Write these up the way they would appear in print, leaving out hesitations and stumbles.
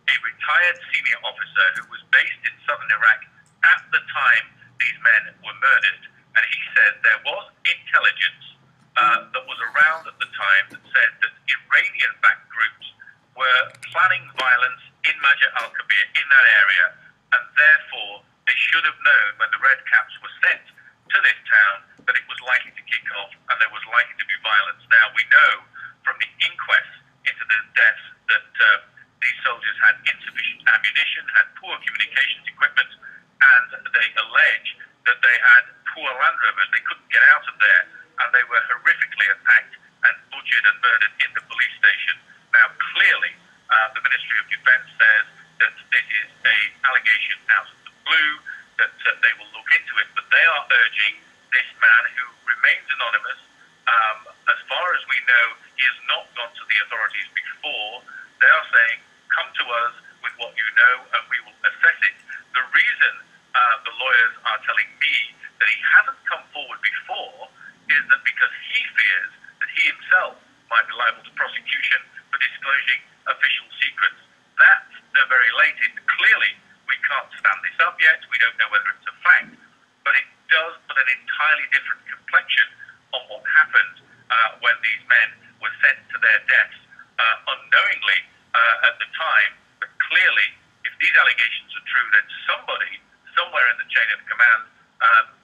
a retired senior officer who was based in southern Iraq at the time these men were murdered. And he said there was intelligence that was around at the time that said that Iranian-backed groups were planning violence in Majar Al Kabir, in that area, and therefore they should have known when the Red Caps were sent to this town that it was likely to kick off and there was likely to be violence. Now, we know from the inquest into the deaths that these soldiers had insufficient ammunition, had poor communications equipment, and they allege that they had poor Land Rovers. They couldn't get out of there, and they were horrifically attacked and butchered and murdered in the police station. Now, clearly, the Ministry of Defence says that this is an allegation out of the blue, that they will look into it, but they are urging this man, who remains anonymous. As far as we know, he has not gone to the authorities before. They are saying, come to us with what you know and we will assess it. The reason the lawyers are telling me that he hasn't come forward before is that because he fears that he himself might be liable to prosecution for disclosing official secrets. That's the very latest. Clearly, we can't stand this up yet. We don't know whether it's a fact, but it does put an entirely different complexion on what happened when these men were sent to their deaths unknowingly at the time. But clearly, if these allegations are true, then somebody, somewhere in the chain of command,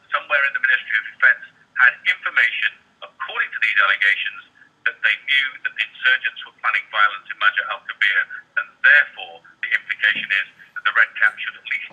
somewhere in the Ministry of Defence, had information, according to these allegations, that they knew that the insurgents were planning violence in Majar Al Kabir, and therefore the implication is that the Red Cap should at least